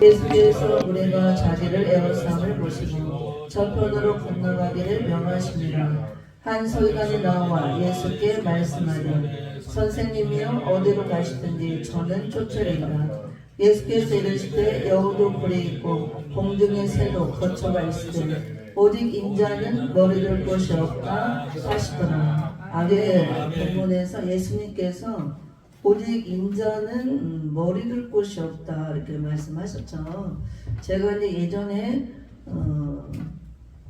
예수께서 우리가 자기를 애워싸움을 보시고 저편으로 건너가기를 명하시니라. 한 서기관이 나와 예수께 말씀하되 선생님이여 어디로 가시든지 저는 쫓으리라. 예수께서 이르시되 여우도 굴에 있고 공중의 새도 거처가 있으되 오직 인자는 머리둘 곳이 없다 하시더라. 아게 본문에서 예수님께서 오직 인자는 머리둘 곳이 없다 이렇게 말씀하셨죠. 제가 이제 예전에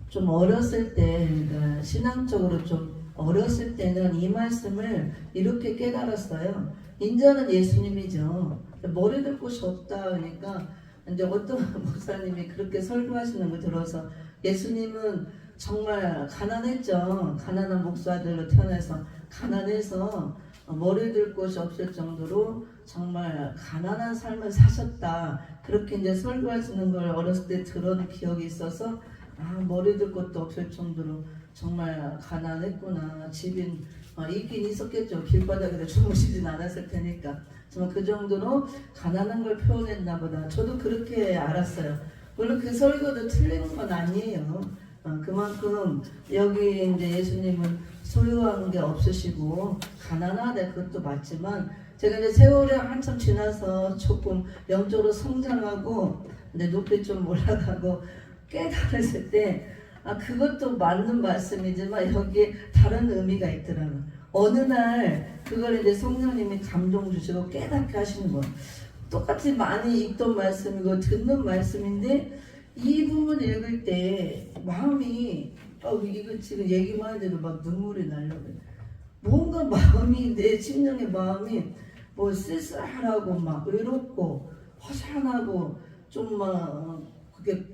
좀 어렸을 때, 그러니까 신앙적으로 좀 어렸을 때는 이 말씀을 이렇게 깨달았어요. 인자는 예수님이죠. 머리둘 곳이 없다 그러니까 이제 어떤 목사님이 그렇게 설교하시는 걸 들어서 예수님은 정말 가난했죠. 가난한 목사들로 태어나서 가난해서 머리둘 곳이 없을 정도로 정말 가난한 삶을 사셨다. 그렇게 이제 설교하시는 걸 어렸을 때 들은 기억이 있어서 머리둘 곳도 없을 정도로 정말 가난했구나. 집인 있긴 있었겠죠. 길바닥에서 주무시진 않았을 테니까. 정말 그 정도로 가난한 걸 표현했나 보다. 저도 그렇게 알았어요. 물론 그 설교도 틀린 건 아니에요. 그만큼 여기 이제 예수님은 소유한 게 없으시고 가난하다 그것도 맞지만 제가 이제 세월이 한참 지나서 조금 영적으로 성장하고 이제 높이 좀 올라가고 깨달았을 때 그것도 맞는 말씀이지만 여기에 다른 의미가 있더라고요. 어느 날 그걸 이제 성령님이 감동 주시고 깨닫게 하시는 거예요. 똑같이 많이 읽던 말씀이고 듣는 말씀인데 이 부분 읽을 때 마음이 이거 지금 얘기만 해도 막 눈물이 나려고 해요. 뭔가 마음이 내 심령의 마음이 뭐 쓸쓸하고 막 외롭고 허전하고 좀 막 그게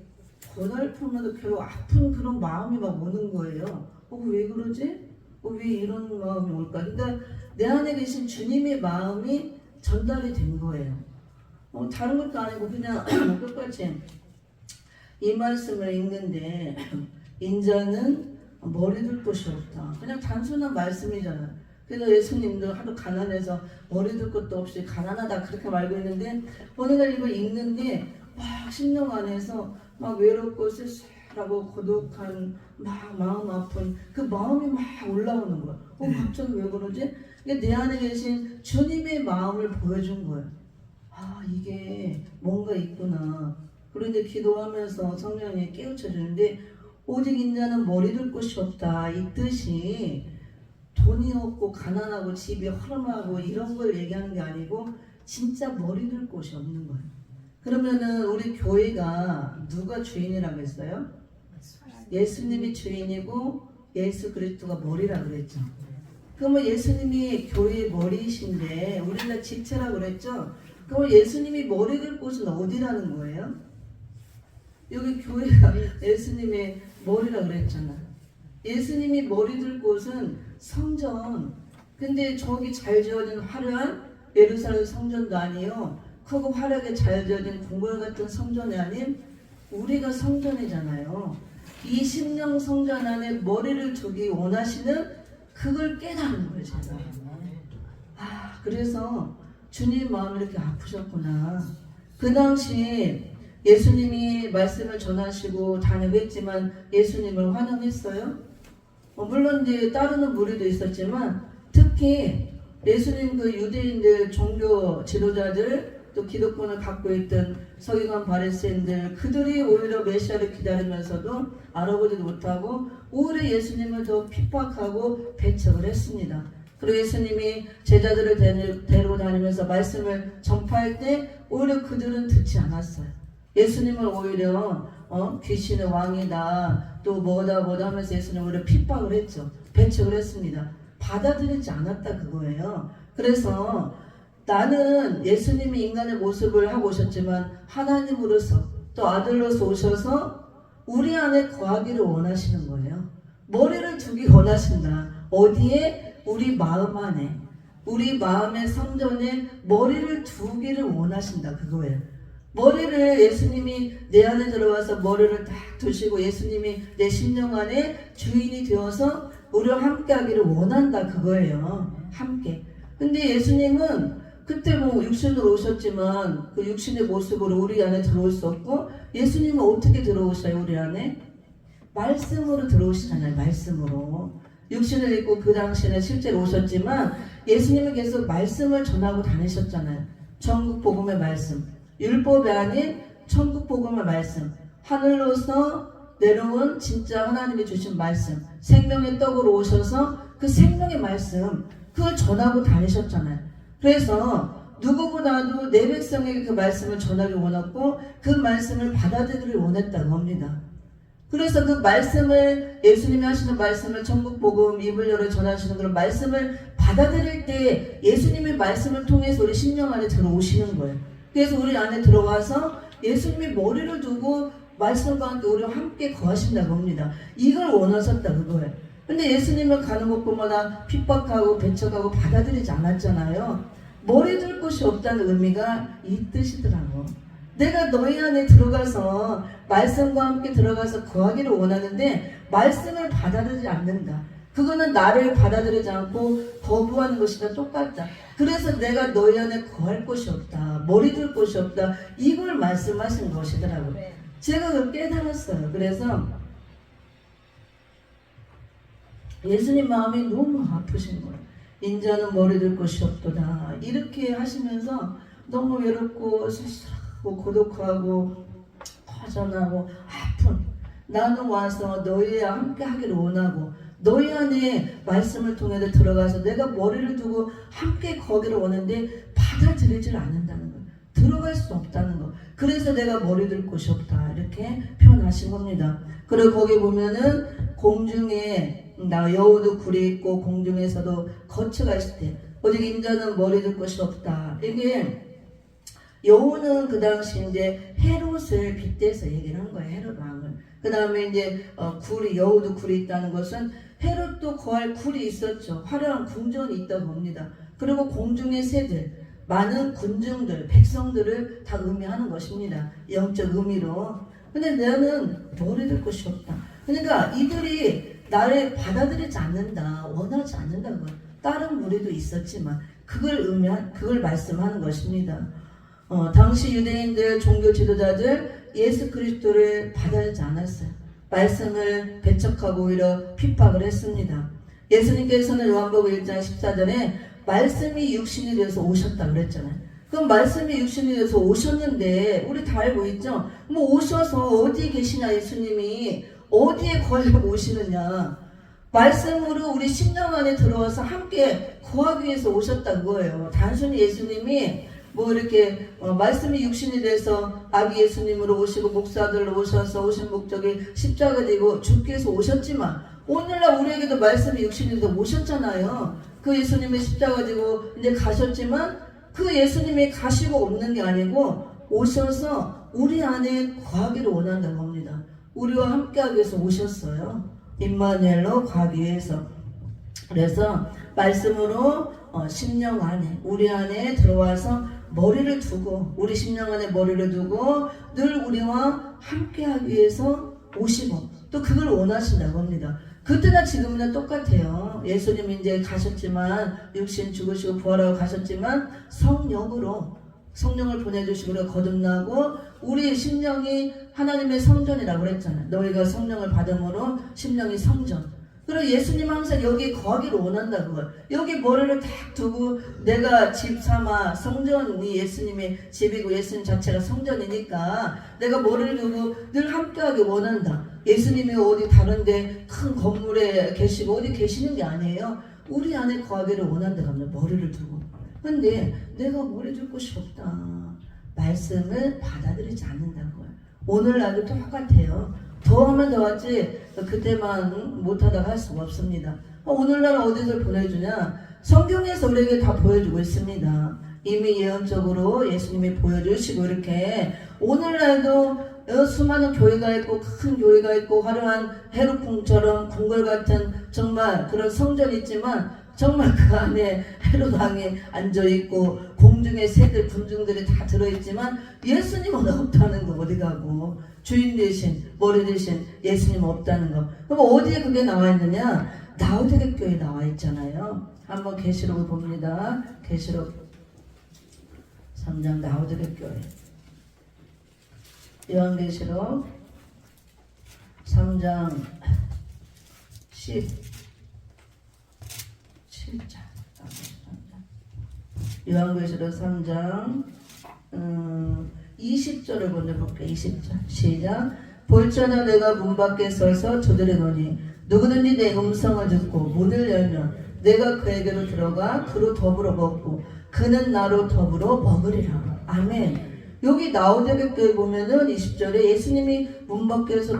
고달프면서 결국 아픈 그런 마음이 막 오는 거예요. 왜 그러지? 왜 이런 마음이 올까? 그러니까 내 안에 계신 주님의 마음이 전달이 된 거예요. 다른 것도 아니고 그냥 똑같이 이 말씀을 읽는데 인자는 머리둘 곳이 없다. 그냥 단순한 말씀이잖아요. 그래서 예수님도 하도 가난해서 머리둘 곳도 없이 가난하다 그렇게 말고 있는데 어느 날 이거 읽는데 막 심령 안에서 막 외롭고 쓸쓸하고 고독한 막 마음 아픈 그 마음이 막 올라오는 거야. 갑자기 왜 그러지? 내 안에 계신 주님의 마음을 보여준 거예요. 이게 뭔가 있구나. 그런데 기도하면서 성령이 깨우쳐 주는데 오직 인자는 머리둘 곳이 없다. 이 뜻이 돈이 없고 가난하고 집이 허름하고 이런 걸 얘기하는 게 아니고 진짜 머리둘 곳이 없는 거예요. 그러면은 우리 교회가 누가 주인이라고 했어요? 예수님이 주인이고 예수 그리스도가 머리라 그랬죠. 그러면 예수님이 교회의 머리이신데 우리가 지체라고 그랬죠. 그럼 예수님이 머리둘 곳은 어디라는 거예요? 여기 교회가 예수님의 머리라 그랬잖아. 예수님이 머리둘 곳은 성전. 근데 저기 잘 지어진 화려한 예루살렘 성전도 아니요. 크고 화려하게 잘 지어진 궁궐 같은 성전이 아닌 우리가 성전이잖아요. 이 심령 성전 안에 머리를 두기 원하시는 그걸 깨달은 거예요. 제가. 그래서 주님 마음이 이렇게 아프셨구나. 그 당시 예수님이 말씀을 전하시고 다니겠지만 예수님을 환영했어요? 물론 이제 따르는 무리도 있었지만 특히 예수님 그 유대인들 종교 지도자들 또 기득권을 갖고 있던 서기관 바리새인들 그들이 오히려 메시아를 기다리면서도 알아보지도 못하고 오히려 예수님을 더 핍박하고 배척을 했습니다. 그리고 예수님이 제자들을 데리고 다니면서 말씀을 전파할 때 오히려 그들은 듣지 않았어요. 예수님을 오히려 귀신의 왕이다 또 뭐다 하면서 예수님을 오히려 핍박을 했죠. 배척을 했습니다. 받아들이지 않았다 그거예요. 그래서 나는 예수님이 인간의 모습을 하고 오셨지만 하나님으로서 또 아들로서 오셔서 우리 안에 거하기를 원하시는 거예요. 머리를 두기 원하신다. 어디에? 우리 마음 안에. 우리 마음의 성전에 머리를 두기를 원하신다 그거예요. 머리를 예수님이 내 안에 들어와서 머리를 딱 두시고 예수님이 내 심령 안에 주인이 되어서 우리와 함께 하기를 원한다 그거예요. 함께. 근데 예수님은 그때 뭐 육신으로 오셨지만 그 육신의 모습으로 우리 안에 들어올 수 없고 예수님은 어떻게 들어오셔요? 우리 안에? 말씀으로 들어오시잖아요. 말씀으로. 육신을 입고 그 당시에는 실제로 오셨지만 예수님은 계속 말씀을 전하고 다니셨잖아요. 천국 복음의 말씀, 율법이 아닌 천국 복음의 말씀, 하늘로서 내려온 진짜 하나님이 주신 말씀, 생명의 떡으로 오셔서 그 생명의 말씀 그걸 전하고 다니셨잖아요. 그래서 누구보다도 내 백성에게 그 말씀을 전하기 원했고 그 말씀을 받아들이기 원했다고 합니다. 그래서 그 말씀을 예수님이 하시는 말씀을 천국복음 입을 열어 전하시는 그런 말씀을 받아들일 때 예수님의 말씀을 통해서 우리 심령 안에 들어오시는 거예요. 그래서 우리 안에 들어와서 예수님이 머리를 두고 말씀과 함께 우리와 함께 거하신다고 합니다. 이걸 원하셨다 그거예요. 근데 예수님은 가는 곳마다 핍박하고 배척하고 받아들이지 않았잖아요. 머리 둘 곳이 없다는 의미가 이 뜻이더라고. 내가 너희 안에 들어가서 말씀과 함께 들어가서 거하기를 원하는데 말씀을 받아들이지 않는다. 그거는 나를 받아들이지 않고 거부하는 것이랑 똑같다. 그래서 내가 너희 안에 거할 곳이 없다. 머리 둘 곳이 없다. 이걸 말씀하신 것이더라고요. 제가 그걸 깨달았어요. 그래서 예수님 마음이 너무 아프신 거예요. 인자는 머리 둘 곳이 없도다. 이렇게 하시면서 너무 외롭고 쓸쓸하고 고독하고 허전하고 아픈 나는 와서 너희와 함께 하기를 원하고 너희 안에 말씀을 통해서 들어가서 내가 머리를 두고 함께 거기를 원하는데 받아들이질 않는다는 거예요. 들어갈 수 없다는 거. 그래서 내가 머리 둘 곳이 없다. 이렇게 표현하신 겁니다. 그리고 거기 보면은 공중에 여우도 굴이 있고 공중에서도 거처가 있을 때 오직 인자는 머리 둘 곳이 없다. 이게 여우는 그 당시 이제 헤롯을 빗대서 얘기를 한 거예요. 헤롯 왕을. 그 다음에 이제 여우도 굴이 있다는 것은 헤롯도 거할 굴이 있었죠. 화려한 궁전이 있다고 봅니다. 그리고 공중의 새들, 많은 군중들, 백성들을 다 의미하는 것입니다. 영적 의미로. 근데 나는 머리 둘 곳이 없다. 그러니까 이들이 나를 받아들이지 않는다, 원하지 않는다는 거예요. 다른 무리도 있었지만 그걸 말씀하는 것입니다. 당시 유대인들, 종교 지도자들 예수 그리스도를 받아들이지 않았어요. 말씀을 배척하고 오히려 핍박을 했습니다. 예수님께서는 요한복음 1장 14절에 말씀이 육신이 되어서 오셨다고 그랬잖아요. 그럼 말씀이 육신이 되어서 오셨는데 우리 다 알고 있죠? 뭐 오셔서 어디에 계시냐 예수님이 어디에 거하려고 오시느냐. 말씀으로 우리 심령 안에 들어와서 함께 거하기 위해서 오셨다는 거예요. 단순히 예수님이 뭐 이렇게 말씀이 육신이 돼서 아기 예수님으로 오시고 목사들로 오셔서 오신 목적이 십자가 되고 죽기 위해서 오셨지만 오늘날 우리에게도 말씀이 육신이 돼서 오셨잖아요. 그 예수님이 십자가 되고 이제 가셨지만 그 예수님이 가시고 없는 게 아니고 오셔서 우리 안에 거하기를 원한다고 합니다. 우리와 함께하기 위해서 오셨어요. 임마누엘로 가기 위해서. 그래서 말씀으로 심령 안에 우리 안에 들어와서 머리를 두고 우리 심령 안에 머리를 두고 늘 우리와 함께하기 위해서 오시고 또 그걸 원하신다고 합니다. 그때나 지금이나 똑같아요. 예수님이 이제 가셨지만 육신 죽으시고 부활하고 가셨지만 성령을 보내주시고 우리가 거듭나고 우리 심령이 하나님의 성전이라고 그랬잖아요. 너희가 성령을 받음으로 심령이 성전. 그리고 예수님 항상 여기 거하기를 원한다고. 여기 머리를 딱 두고 내가 집 삼아 성전이 예수님의 집이고 예수님 자체가 성전이니까 내가 머리를 두고 늘 함께하기 원한다. 예수님이 어디 다른데 큰 건물에 계시고 어디 계시는 게 아니에요. 우리 안에 거하기를 원한다고 합니다. 머리를 두고. 근데 내가 머리 둘 곳이 없다. 말씀을 받아들이지 않는다고요. 오늘날도 똑같아요. 더하면 더하지 그때만 못하다가 할 수가 없습니다. 오늘날 어디서 보내주냐? 성경에서 우리에게 다 보여주고 있습니다. 이미 예언적으로 예수님이 보여주시고 이렇게 오늘날도 수많은 교회가 있고 큰 교회가 있고 화려한 헤롯궁처럼 궁궐 같은 정말 그런 성전이 있지만 정말 그 안에 헤롯 왕이 앉아있고 공중의 새들 군중들이 다 들어있지만 예수님은 없다는 거. 어디 가고 주인 대신 머리 대신 예수님 없다는 거. 그럼 어디에 그게 나와 있느냐? 라오디게교에 나와 있잖아요. 한번 계시록을 봅니다. 계시록 3장 나우들의 교회. 요한계시록 3장 17장. 요한계시록 3장 20절을 먼저 볼게요. 20절 시작. 볼지어다 내가 문 밖에 서서 두드리노니 누구든지 내 음성을 듣고 문을 열면 내가 그에게로 들어가 그로 더불어 먹고 그는 나로 더불어 먹으리라. 아멘. 여기 나우디게 교회 보면은 20절에 예수님이 문 밖에서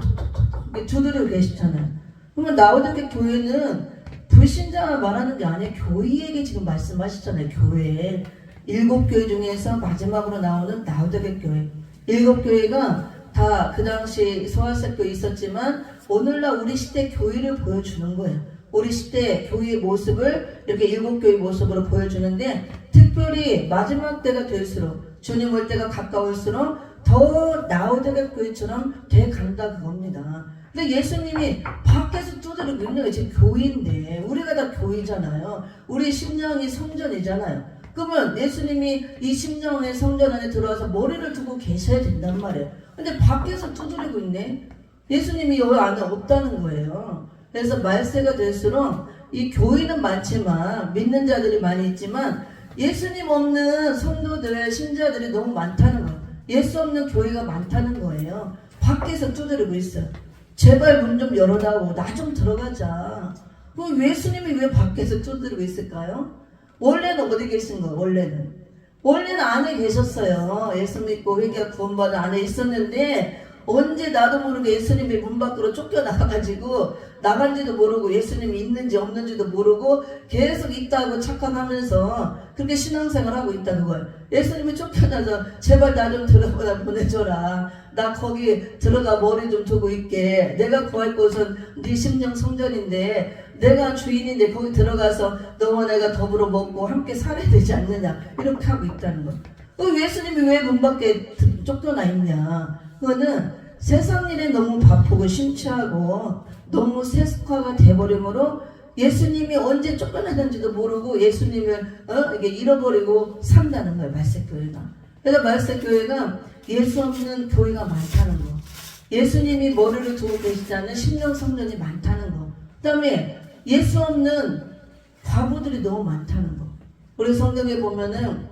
두드리고 계시잖아요. 그러면 나우디게 교회는 불신자가 말하는 게 아니에요. 교회에게 지금 말씀하시잖아요. 교회 7교회 중에서 마지막으로 나오는 나우디게 교회. 7교회가 다 그 당시 소아색 교회 있었지만 오늘날 우리 시대 교회를 보여주는 거예요. 우리 시대 교회의 모습을 이렇게 7교회 모습으로 보여주는데, 특별히 마지막 때가 될수록, 주님 올 때가 가까울수록 더 나우디게 교회처럼 돼 간다 그겁니다. 근데 예수님이 밖에서 두드리고 있는 게 지금 교회인데, 우리가 다 교회잖아요. 우리 심령이 성전이잖아요. 그러면 예수님이 이 심령의 성전 안에 들어와서 머리를 두고 계셔야 된단 말이에요. 근데 밖에서 두드리고 있네. 예수님이 여기 안에 없다는 거예요. 그래서 말세가 될수록 이 교회는 많지만, 믿는 자들이 많이 있지만 예수님 없는 성도들, 신자들이 너무 많다는 거예요. 예수 없는 교회가 많다는 거예요. 밖에서 두드리고 있어요. 제발 문 좀 열어다오. 나 좀 들어가자. 그럼 예수님이 왜 밖에서 두드리고 있을까요? 원래는 어디 계신 거예요? 원래는 안에 계셨어요. 예수 믿고 회개하고 구원받은 안에 있었는데, 언제 나도 모르게 예수님이 문 밖으로 쫓겨나가지고 나간지도 모르고 예수님이 있는지 없는지도 모르고 계속 있다고 착각하면서 그렇게 신앙생활하고 있다는 거예요. 예수님이 쫓겨나서 제발 나 좀 들어보다 보내줘라. 나 거기 들어가 머리 좀 두고 있게. 내가 구할 곳은 네 심령 성전인데, 내가 주인인데 거기 들어가서 너와 내가 더불어 먹고 함께 살아야 되지 않느냐, 이렇게 하고 있다는 거예요. 예수님이 왜 문 밖에 쫓겨나 있냐? 그거는 세상 일에 너무 바쁘고 심취하고 너무 세속화가 돼버림으로 예수님이 언제 쫓겨나는지도 모르고 예수님을 이게 잃어버리고 산다는 거예요. 말세교회가. 그래서 말세교회가 예수 없는 교회가 많다는 거, 예수님이 머리를 두고 계시지 않는 심령 성전이 많다는 거, 그 다음에 예수 없는 과부들이 너무 많다는 거. 우리 성경에 보면은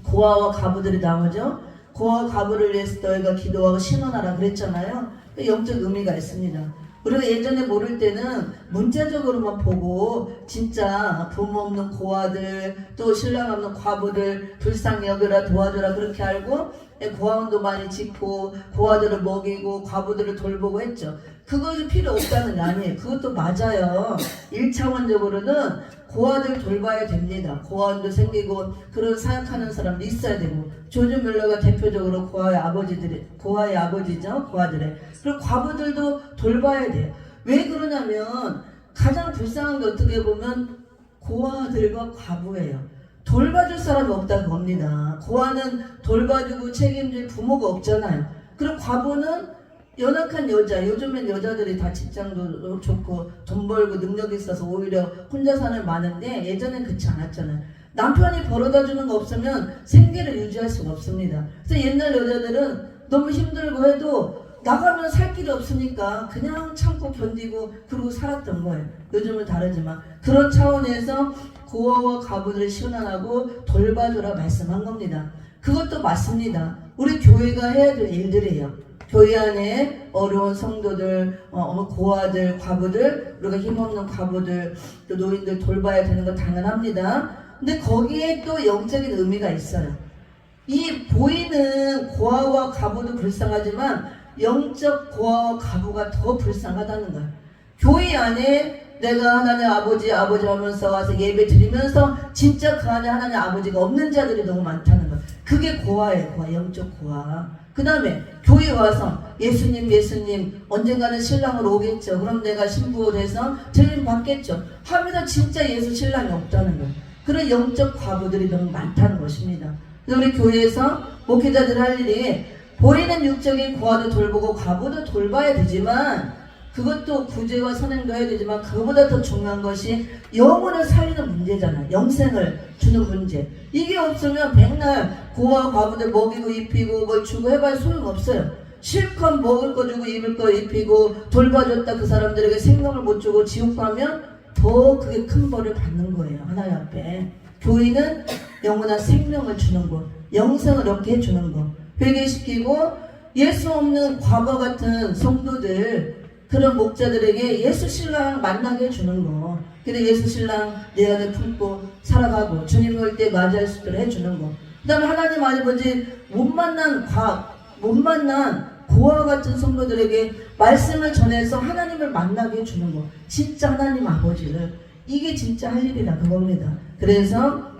고아와 과부들이 나오죠. 고아와 과부를 위해서 너희가 기도하고 신원하라 그랬잖아요. 영적 의미가 있습니다. 우리가 예전에 모를 때는 문자적으로만 보고 진짜 부모 없는 고아들, 또 신랑 없는 과부들 불쌍히 여겨라, 도와줘라 그렇게 알고 고아원도 많이 짓고 고아들을 먹이고 과부들을 돌보고 했죠. 그것이 필요 없다는 게 아니에요. 그것도 맞아요. 1차원적으로는 고아들 돌봐야 됩니다. 고아원도 생기고 그런 사역하는 사람도 있어야 되고, 조지 뮬러가 대표적으로 고아의 아버지죠. 고아들의. 그리고 과부들도 돌봐야 돼요. 왜 그러냐면 가장 불쌍한 게 어떻게 보면 고아들과 과부예요. 돌봐줄 사람이 없다 그겁니다. 고아는 돌봐주고 책임질 부모가 없잖아요. 그리고 과부는 연약한 여자, 요즘엔 여자들이 다 직장도 좋고 돈 벌고 능력이 있어서 오히려 혼자 사는 많은데, 예전엔 그렇지 않았잖아요. 남편이 벌어다 주는 거 없으면 생계를 유지할 수가 없습니다. 그래서 옛날 여자들은 너무 힘들고 해도 나가면 살 길이 없으니까 그냥 참고 견디고 그러고 살았던 거예요. 요즘은 다르지만 그런 차원에서 고아와 과부들을 신원하고 돌봐줘라 말씀한 겁니다. 그것도 맞습니다. 우리 교회가 해야 될 일들이에요. 교회 안에 어려운 성도들, 고아들, 과부들, 우리가 힘없는 과부들, 또 노인들 돌봐야 되는 거 당연합니다. 근데 거기에 또 영적인 의미가 있어요. 이 보이는 고아와 과부도 불쌍하지만 영적 고아와 과부가 더 불쌍하다는 거예요. 교회 안에 내가 하나님 아버지 하면서 와서 예배 드리면서 진짜 그 안에 하나님 아버지가 없는 자들이 너무 많다는 거예요. 그게 고아예요. 고아, 영적 고아. 그 다음에 교회 와서 예수님 언젠가는 신랑으로 오겠죠. 그럼 내가 신부 돼서 들림 받겠죠 하면서 진짜 예수 신랑이 없다는 거예요. 그런 영적 과부들이 너무 많다는 것입니다. 그래서 우리 교회에서 목회자들 할 일이 보이는 육적인 고아도 돌보고 과부도 돌봐야 되지만, 그것도 구제와 선행도 해야 되지만 그거보다 더 중요한 것이 영혼을 살리는 문제잖아. 영생을 주는 문제. 이게 없으면 백날 고아 과부들 먹이고 입히고 뭘 주고 해봐야 소용없어요. 실컷 먹을 거 주고 입을 거 입히고 돌봐줬다 그 사람들에게 생명을 못 주고 지옥 가면 더 그게 큰 벌을 받는 거예요. 하나님 앞에. 교회는 영원한 생명을 주는 거, 영생을 얻게 해주는 거, 회개시키고 예수 없는 과거 같은 성도들, 그런 목자들에게 예수 신랑 만나게 해주는 거. 근데 예수 신랑 내 안에 품고 살아가고 주님 올 때 맞이할 수 있도록 해주는 거. 그 다음에 하나님 아버지 못 만난 고아 같은 성도들에게 말씀을 전해서 하나님을 만나게 해주는 거. 진짜 하나님 아버지를. 이게 진짜 할 일이다 그겁니다. 그래서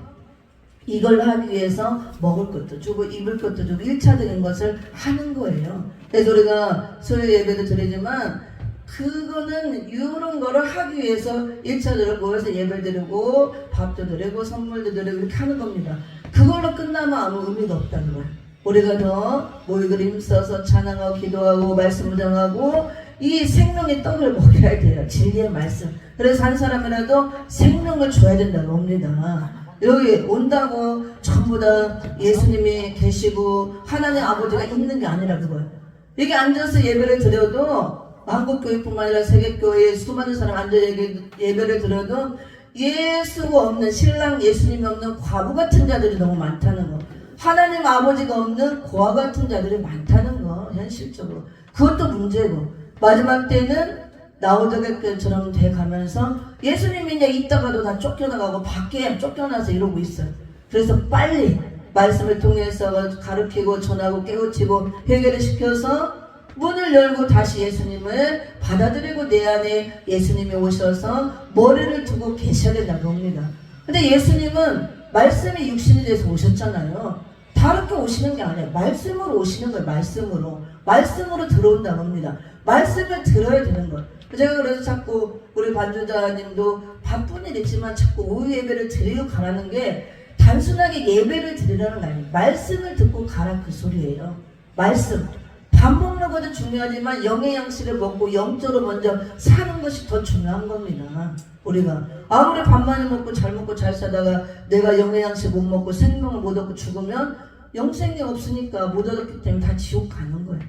이걸 하기 위해서 먹을 것도 주고 입을 것도 주고 1차적인 것을 하는 거예요. 그래서 우리가 소유 예배도 드리지만 그거는 이런 거를 하기 위해서 1차적으로 모여서 예배 드리고 밥도 드리고 선물도 드리고 이렇게 하는 겁니다. 그걸로 끝나면 아무 의미가 없다는 거예요. 우리가 더 모이고 힘써서 찬양하고 기도하고 말씀 묵상하고 이 생명의 떡을 먹여야 돼요. 진리의 말씀. 그래서 한 사람이라도 생명을 줘야 된다고 봅니다. 여기 온다고 전부 다 예수님이 계시고 하나님 아버지가 있는 게 아니라 그거예요. 여기 앉아서 예배를 드려도 한국교회뿐만 아니라 세계교회에 수많은 사람 앉아 예배를 드려도 예수가 없는 신랑 예수님이 없는 과부 같은 자들이 너무 많다는 거. 하나님 아버지가 없는 고아 같은 자들이 많다는 거. 현실적으로 그것도 문제고 마지막 때는 나오더게처럼 돼가면서 예수님이 이제 있다가도 다 쫓겨나가고 밖에 쫓겨나서 이러고 있어요. 그래서 빨리 말씀을 통해서 가르치고 전하고 깨우치고 회개를 시켜서 문을 열고 다시 예수님을 받아들이고 내 안에 예수님이 오셔서 머리를 두고 계셔야 된다고 합니다. 근데 예수님은 말씀이 육신이 돼서 오셨잖아요. 다르게 오시는 게 아니에요. 말씀으로 오시는 거예요. 말씀으로 들어온다고 합니다. 말씀을 들어야 되는 거예요. 제가 그래서 자꾸 우리 반주자님도 바쁜 일 있지만 자꾸 오후 예배를 드리고 가라는 게 단순하게 예배를 드리라는 거 아니에요. 말씀을 듣고 가라 그 소리예요. 말씀. 밥 먹는 것도 중요하지만 영의 양식을 먹고 영적으로 먼저 사는 것이 더 중요한 겁니다. 우리가 아무리 밥 많이 먹고 잘 살다가 내가 영의 양식 못 먹고 생명을 못 얻고 죽으면 영생이 없으니까 못 얻었기 때문에 다 지옥 가는 거예요.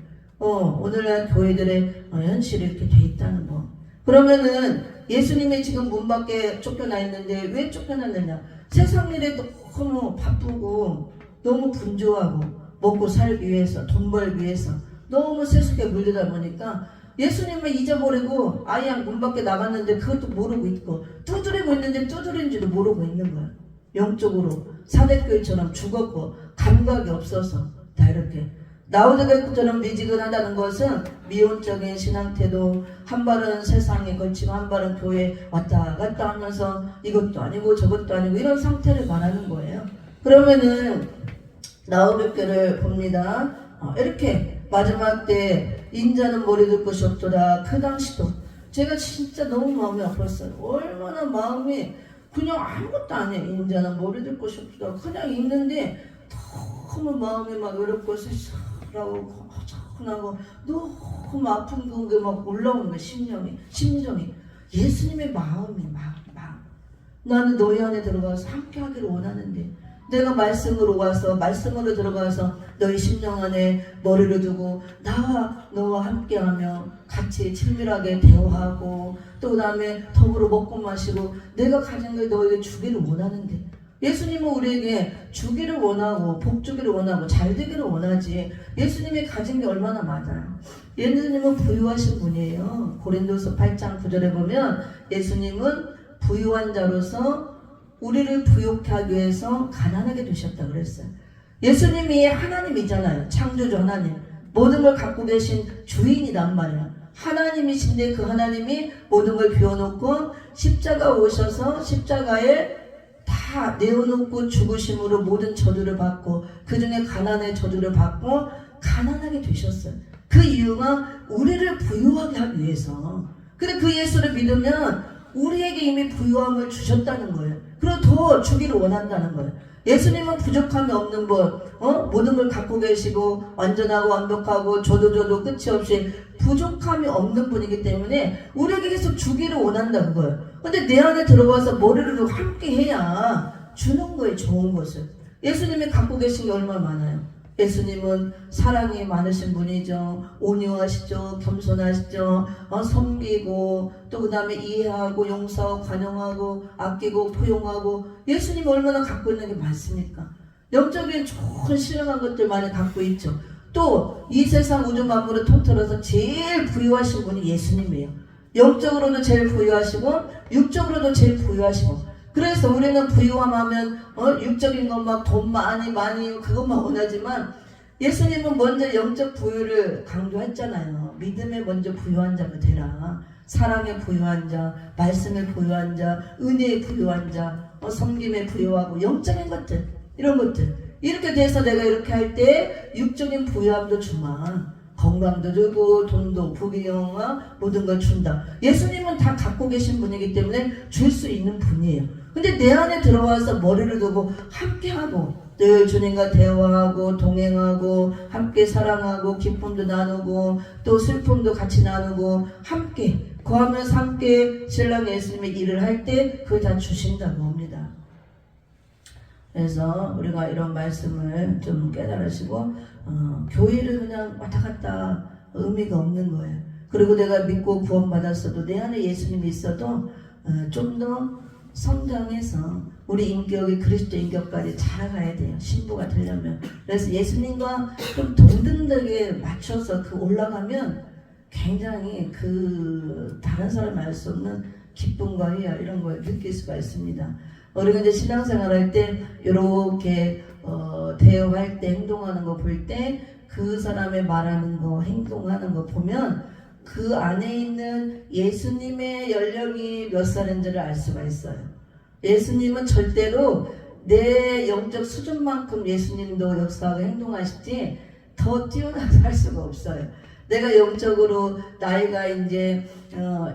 오늘날 교회들의 현실이 이렇게 돼 있다는 거. 그러면은 예수님이 지금 문 밖에 쫓겨나 있는데 왜 쫓겨났느냐? 세상 일에 너무 바쁘고 너무 분주하고 먹고 살기 위해서 돈 벌기 위해서 너무 세속에 물리다 보니까 예수님을 잊어버리고 아예 문 밖에 나갔는데 그것도 모르고 있고 두드리고 있는데 두드린지도 모르고 있는 거야. 영적으로 사대교회처럼 죽었고 감각이 없어서 다 이렇게 나오더게처럼 미지근하다는 것은 미온적인 신앙태도, 한 발은 세상에 걸치고 한 발은 교회에 왔다 갔다 하면서 이것도 아니고 저것도 아니고 이런 상태를 말하는 거예요. 그러면은 나오더게를 봅니다. 이렇게 마지막 때 인자는 머리 들 것이 없도다. 그 당시도 제가 진짜 너무 마음이 아팠어요. 얼마나 마음이 그냥 아무것도 아니에요. 인자는 머리 들 것이 없도다. 그냥 있는데 너무 마음이 막 외롭고 씁쓸하고 허전하고 너무 아픈 게 막 올라오는 거예요. 심정이 예수님의 마음이 막 나는 너희 안에 들어가서 함께 하기를 원하는데 내가 말씀으로 들어가서 너희 심령 안에 머리를 두고 너와 함께하며 같이 친밀하게 대화하고 또 그 다음에 더불어 먹고 마시고 내가 가진 걸 너에게 주기를 원하는데 예수님은 우리에게 주기를 원하고 복 주기를 원하고 잘 되기를 원하지 예수님이 가진 게 얼마나 많아요. 예수님은 부유하신 분이에요. 고린도서 8장 9절에 보면 예수님은 부유한 자로서 우리를 부욕케 하기 위해서 가난하게 되셨다 그랬어요. 예수님이 하나님이잖아요. 창조주 하나님. 모든 걸 갖고 계신 주인이란 말이야. 하나님이신데 그 하나님이 모든 걸 비워놓고 십자가 오셔서 십자가에 다 내어놓고 죽으심으로 모든 저주를 받고 그 중에 가난의 저주를 받고 가난하게 되셨어요. 그 이유가 우리를 부유하게 하기 위해서. 근데 그 예수를 믿으면 우리에게 이미 부유함을 주셨다는 거예요. 그리고 더 주기를 원한다는 거예요. 예수님은 부족함이 없는 분, 모든 걸 갖고 계시고 완전하고 완벽하고 저도 끝이 없이 부족함이 없는 분이기 때문에 우리에게 계속 주기를 원한다 그거예요. 근데 내 안에 들어와서 머리를 두고 함께 해야 주는 거예요. 좋은 것을. 예수님이 갖고 계신 게 얼마나 많아요. 예수님은 사랑이 많으신 분이죠. 온유하시죠. 겸손하시죠. 섬기고 또 그 다음에 이해하고 용서하고 관용하고 아끼고 포용하고 예수님이 얼마나 갖고 있는 게 많습니까? 영적인 좋은 신령한 것들 많이 갖고 있죠. 또 이 세상 우주 만물을 통틀어서 제일 부유하신 분이 예수님이에요. 영적으로도 제일 부유하시고 육적으로도 제일 부유하시고 그래서 우리는 부유함하면 육적인 것만 돈 많이 그것만 원하지만 예수님은 먼저 영적 부유를 강조했잖아요. 믿음에 먼저 부유한 자가 되라. 사랑에 부유한 자, 말씀에 부유한 자, 은혜에 부유한 자, 섬김에 부유하고 영적인 것들 이런 것들 이렇게 돼서 내가 이렇게 할 때 육적인 부유함도 주마. 건강도 주고 돈도 부귀영화 모든 걸 준다. 예수님은 다 갖고 계신 분이기 때문에 줄 수 있는 분이에요. 근데 내 안에 들어와서 머리를 두고 함께하고 늘 주님과 대화하고 동행하고 함께 사랑하고 기쁨도 나누고 또 슬픔도 같이 나누고 함께 거하면서 함께 신랑 예수님의 일을 할 때 그걸 다 주신다고 합니다. 그래서 우리가 이런 말씀을 좀 깨달으시고 교회를 그냥 왔다 갔다 의미가 없는 거예요. 그리고 내가 믿고 구원받았어도 내 안에 예수님이 있어도 좀 더 성장해서 우리 인격이 그리스도 인격까지 자라가야 돼요. 신부가 되려면. 그래서 예수님과 좀 동등하게 맞춰서 올라가면 굉장히 다른 사람이 알 수 없는 기쁨과 희열 이런 걸 느낄 수가 있습니다. 우리가 이제 신앙생활 할 때 이렇게 대화할 때 행동하는 거 볼 때 그 사람의 말하는 거 행동하는 거 보면 그 안에 있는 예수님의 연령이 몇 살인지를 알 수가 있어요. 예수님은 절대로 내 영적 수준만큼 예수님도 역사하고 행동하시지 더 뛰어나서 할 수가 없어요. 내가 영적으로 나이가 이제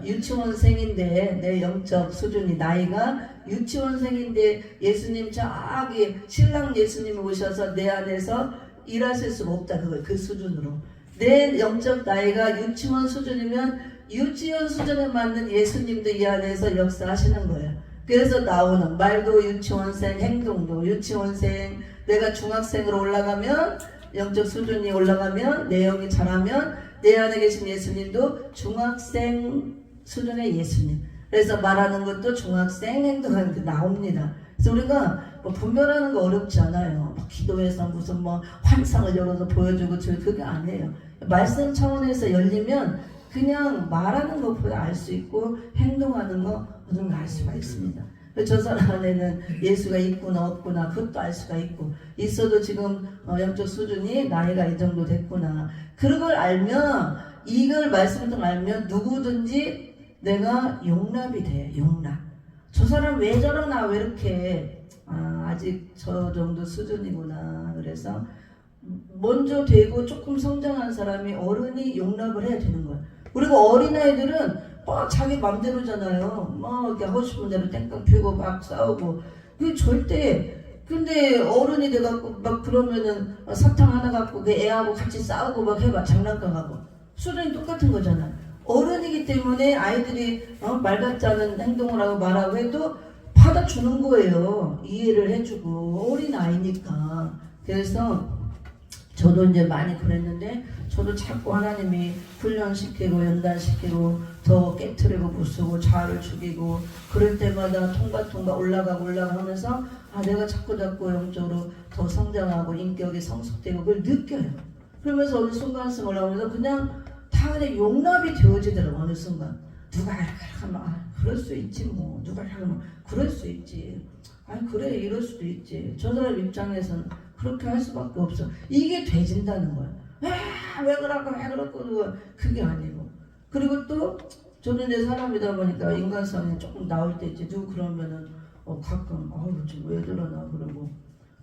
유치원생인데 내 영적 수준이 나이가 유치원생인데 예수님 저기 신랑 예수님이 오셔서 내 안에서 일하실 수가 없다. 그 수준으로 내 영적 나이가 유치원 수준이면 유치원 수준에 맞는 예수님도 이 안에서 역사하시는 거예요. 그래서 나오는 말도 유치원생, 행동도 유치원생. 내가 중학생으로 올라가면 영적 수준이 올라가면 내용이 자라면 내 안에 계신 예수님도 중학생 수준의 예수님. 그래서 말하는 것도 중학생, 행동하는 게 나옵니다. 그래서 우리가 분별하는 거 어렵지 않아요. 기도해서 무슨 환상을 열어서 보여주고 그게 아니에요. 말씀 차원에서 열리면 그냥 말하는 것보다 알 수 있고 행동하는 거 어느 알 수가 있습니다. 저 사람 안에는 예수가 있구나 없구나 그것도 알 수가 있고 있어도 지금 영적 수준이 나이가 이 정도 됐구나 그런 걸 알면 이걸 말씀을 좀 알면 누구든지 내가 용납이 돼. 용납. 저 사람 왜 저러나 왜 이렇게 아직 저 정도 수준이구나. 그래서 먼저 되고 조금 성장한 사람이 어른이 용납을 해야 되는 거야. 그리고 어린아이들은 자기 맘대로잖아요. 이렇게 하고 싶은 대로 땡깡 피우고 막 싸우고. 그게 절대. 근데 어른이 돼갖고 막 그러면은 사탕 하나 갖고 그 애하고 같이 싸우고 막 해봐. 장난감하고. 수준이 똑같은 거잖아. 어른이기 때문에 아이들이 말 같지 않은 행동을 하고 말하고 해도 받아주는 거예요. 이해를 해주고. 어린아이니까. 그래서 저도 이제 많이 그랬는데 저도 자꾸 하나님이 훈련시키고 연단시키고 더 깨트리고 부수고 자아를 죽이고 그럴 때마다 통과 올라가고 하면서 내가 자꾸 영적으로 더 성장하고 인격이 성숙되고 그걸 느껴요. 그러면서 어느 순간쯤 올라오면서 그냥 다 그냥 용납이 되어지더라고. 어느 순간 누가 이렇게 하면 그럴 수 있지 뭐 누가 이렇게 하면 그럴 수 있지 그래 이럴 수도 있지. 저 사람 입장에서는 그렇게 할 수밖에 없어. 이게 돼진다는 거야. 왜 그럴까 그게 아니고. 그리고 또 저는 이제 사람이다 보니까 인간성이 조금 나올 때 있지. 누구 그러면은 가끔 왜 저러나 그러고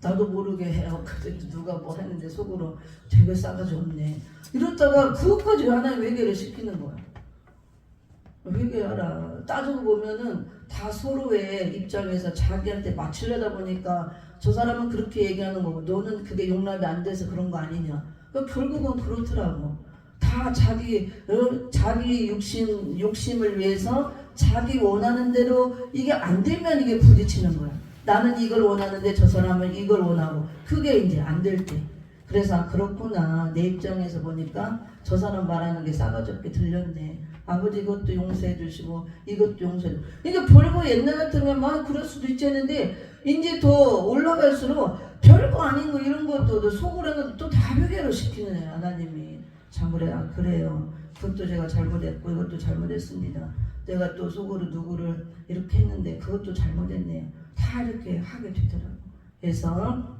나도 모르게 해요. 누가 뭐 했는데 속으로 되게 싸가지 없네. 이러다가 그것까지 하나님 회개를 시키는 거야. 회개하라. 따지고 보면은 다 서로의 입장에서 자기한테 맞추려다 보니까 저 사람은 그렇게 얘기하는 거고 너는 그게 용납이 안 돼서 그런 거 아니냐. 그러니까 결국은 그렇더라고. 다 다 자기 욕심을 위해서 자기 원하는 대로 이게 안 되면 이게 부딪히는 거야. 나는 이걸 원하는데 저 사람은 이걸 원하고 그게 이제 안 될 때. 그래서 아, 그렇구나. 내 입장에서 보니까 저 사람 말하는 게 싸가지 없게 들렸네. 아버지 이것도 용서해 주시고 이것도 용서해 주시고. 이게 별거 옛날 같으면 막 그럴 수도 있지 했는데 이제 더 올라갈수록 별거 아닌 거 이런 것도 속으로는 또 다르게로 시키는 애야. 하나님이. 참 그래. 아 그래요. 그것도 제가 잘못했고 이것도 잘못했습니다. 내가 또 속으로 누구를 이렇게 했는데 그것도 잘못했네요. 다 이렇게 하게 되더라고. 그래서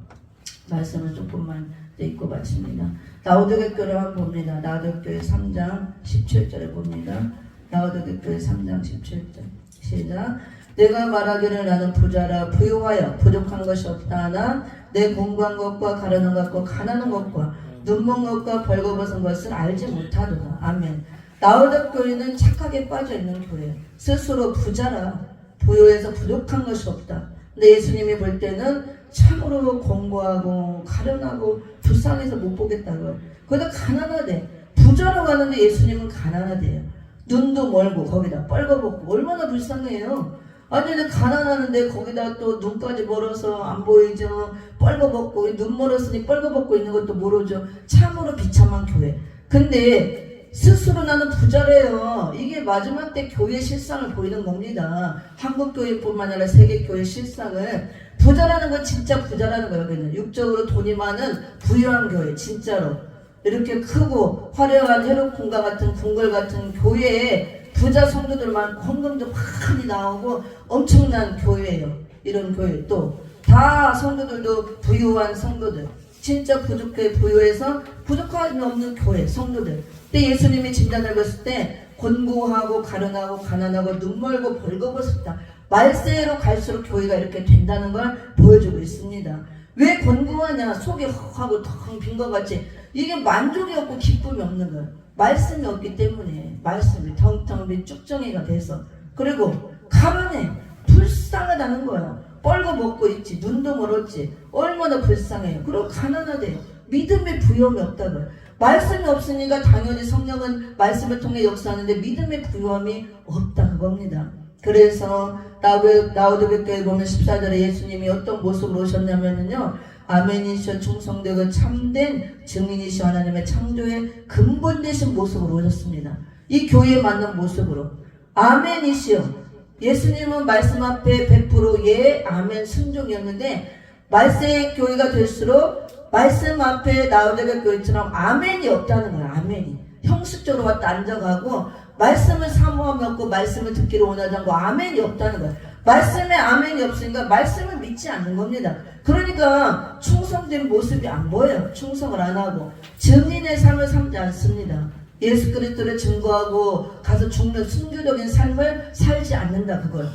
말씀을 조금만 읽고 마칩니다. 라오디게 교를 한번 봅니다. 라오디게 교회 3장 17절에 봅니다. 라오디게 교회 3장 17절 시작. 내가 말하기를 나는 부자라 부유하여 부족한 것이 없다 하나 내 공부한 것과 가르는 것과 가난한 것과 눈먼 것과 벌거벗은 것을 알지 못하도다. 아멘. 라오디게 교회는 착하게 빠져있는 교회예요. 스스로 부자라 부유해서 부족한 것이 없다. 근데 예수님이 볼 때는 참으로 공부하고 가련하고 불쌍해서 못 보겠다고. 거기다 가난하대. 부자로 가는데 예수님은 가난하대요. 눈도 멀고 거기다 뻘거벗고 얼마나 불쌍해요. 아니 근데 가난하는데 거기다 또 눈까지 멀어서 안 보이죠. 뻘거벗고 눈 멀었으니 뻘거벗고 있는 것도 모르죠. 참으로 비참한 교회. 근데 스스로 나는 부자래요. 이게 마지막 때 교회 실상을 보이는 겁니다. 한국교회뿐만 아니라 세계교회 실상을. 부자라는 건 진짜 부자라는 거예요. 여기는 육적으로 돈이 많은 부유한 교회. 진짜로 이렇게 크고 화려한 헤로콘과 같은 궁궐 같은 교회에 부자 성도들 많고 헌금도 많이 나오고 엄청난 교회예요. 이런 교회. 또 다 성도들도 부유한 성도들. 진짜 부족해 부유해서 부족함이 없는 교회 성도들. 근데 예수님이 진단을 봤을 때 곤고하고 가련하고 가난하고 눈멀고 벌거벗었다. 말세로 갈수록 교회가 이렇게 된다는 걸 보여주고 있습니다. 왜 곤고하냐? 속이 헉하고 텅 빈 것 같이. 이게 만족이 없고 기쁨이 없는 거예요. 말씀이 없기 때문에. 말씀이 텅텅 빈 쭉정이가 돼서. 그리고 가련해. 불쌍하다는 거예요. 뻘거벗고 있지. 눈도 멀었지. 얼마나 불쌍해요. 그리고 가난하대요. 믿음의 부여함이 없다고요. 말씀이 없으니까 당연히 성령은 말씀을 통해 역사하는데 믿음의 부여함이 없다 그겁니다. 그래서 라오디게 교회 보면 14절에 예수님이 어떤 모습으로 오셨냐면요. 아멘이시여 충성되고 참된 증인이시여 하나님의 창조의 근본 되신 모습으로 오셨습니다. 이 교회에 맞는 모습으로. 아멘이시여. 예수님은 말씀 앞에 100% 예, 아멘, 순종이었는데 말세의 교회가 될수록 말씀 앞에 라오디게 교회처럼 아멘이 없다는 거예요. 아멘이. 형식적으로 왔다 앉아가고 말씀을 사모함이 없고 말씀을 듣기를 원하지 않고 아멘이 없다는 거예요. 말씀에 아멘이 없으니까 말씀을 믿지 않는 겁니다. 그러니까 충성된 모습이 안 보여요. 충성을 안 하고 증인의 삶을 삼지 않습니다. 예수 그리스도를 증거하고 가서 죽는 순교적인 삶을 살지 않는다 그걸.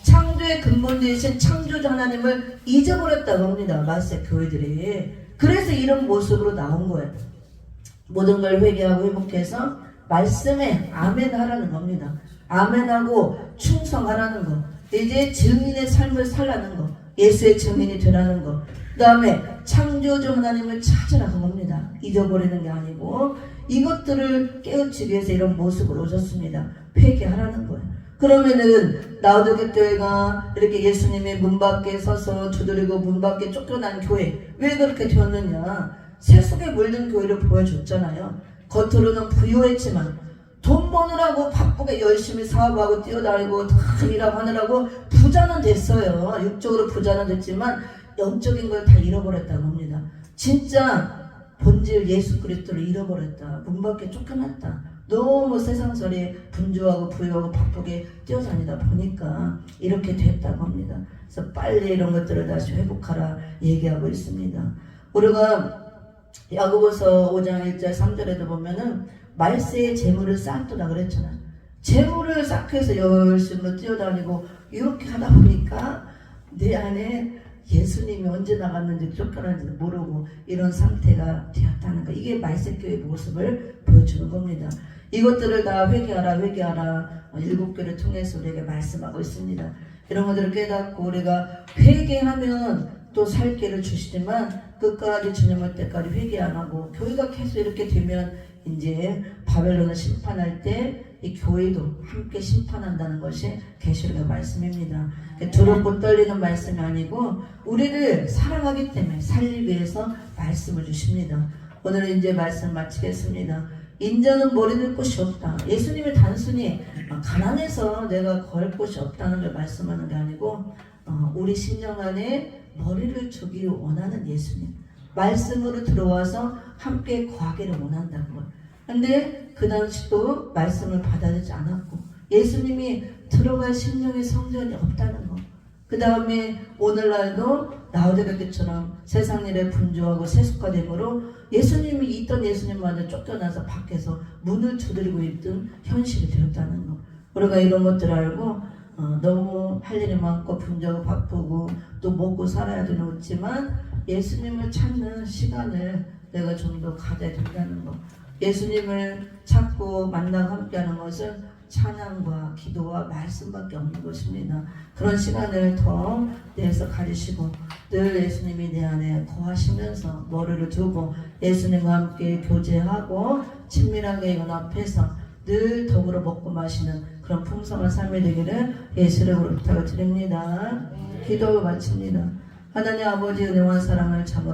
창조의 근본 되신 창조주 하나님을 잊어버렸다고 합니다. 말세 교회들이. 그래서 이런 모습으로 나온 거예요. 모든 걸 회개하고 회복해서 말씀에 아멘 하라는 겁니다. 아멘하고 충성하라는 거. 이제 증인의 삶을 살라는 거. 예수의 증인이 되라는 거. 그 다음에 창조주 하나님을 찾으라는 겁니다. 잊어버리는 게 아니고 이것들을 깨우치기 위해서 이런 모습으로 오셨습니다. 회개하라는 거예요. 그러면은 라오디게 교회가 이렇게 예수님의 문 밖에 서서 두드리고 문 밖에 쫓겨난 교회 왜 그렇게 되었느냐? 세속에 물든 교회를 보여줬잖아요. 겉으로는 부유했지만 돈 버느라고 바쁘게 열심히 사업하고 뛰어다니고 다 일하고 하느라고 부자는 됐어요. 육적으로 부자는 됐지만 영적인 걸 다 잃어버렸다고 합니다. 진짜 본질 예수 그리스도를 잃어버렸다. 문 밖에 쫓겨났다. 너무 세상설에 분주하고 부유하고 바쁘게 뛰어다니다 보니까 이렇게 됐다고 합니다. 그래서 빨리 이런 것들을 다시 회복하라 얘기하고 있습니다. 우리가 야고보서 5장 1절 3절에도 보면은 말세의 재물을 쌓았다 그랬잖아요. 재물을 쌓기 위해서 열심히 뛰어다니고 이렇게 하다 보니까 내 안에 예수님이 언제 나갔는지 쫓겨났는지 모르고 이런 상태가 되었다는 거. 이게 말세교회의 모습을 보여주는 겁니다. 이것들을 다 회개하라 회개하라 7교를 통해서 우리에게 말씀하고 있습니다. 이런 것들을 깨닫고 우리가 회개하면 또 살 길을 주시지만 끝까지 주님 올 때까지 회개 안 하고 교회가 계속 이렇게 되면 이제 바벨론을 심판할 때 이 교회도 함께 심판한다는 것이 계시록의 말씀입니다. 두렵고 떨리는 말씀이 아니고 우리를 사랑하기 때문에 살리기 위해서 말씀을 주십니다. 오늘은 이제 말씀 마치겠습니다. 인자는 머리 들 곳이 없다. 예수님이 단순히 가난해서 내가 걸 곳이 없다는 걸 말씀하는 게 아니고 우리 심령 안에 머리를 주기를 원하는 예수님, 말씀으로 들어와서 함께 거하기를 원한다는 것. 근데 그 당시도 말씀을 받아들이지 않았고 예수님이 들어갈 심령의 성전이 없다는 것. 그 다음에 오늘날도 라오디게처럼 세상 일에 분주하고 세속화됨으로 예수님이 있던 예수님만을 쫓겨나서 밖에서 문을 두드리고 있던 현실이 되었다는 것. 우리가 이런 것들을 알고 너무 할 일이 많고 분주하고 바쁘고 또 먹고 살아야 되는 거지만 예수님을 찾는 시간을 내가 좀 더 가져야 된다는 것. 예수님을 찾고 만나고 함께하는 것은 찬양과 기도와 말씀밖에 없는 것입니다. 그런 시간을 더 내서 가지시고 늘 예수님이 내 안에 거하시면서 머리를 두고 예수님과 함께 교제하고 친밀하게 연합해서 늘 더불어 먹고 마시는 그런 풍성한 삶이 되기를 예수 이름으로 부탁을 드립니다. 기도 마칩니다. 하나님 아버지 은혜와 사랑을 참으로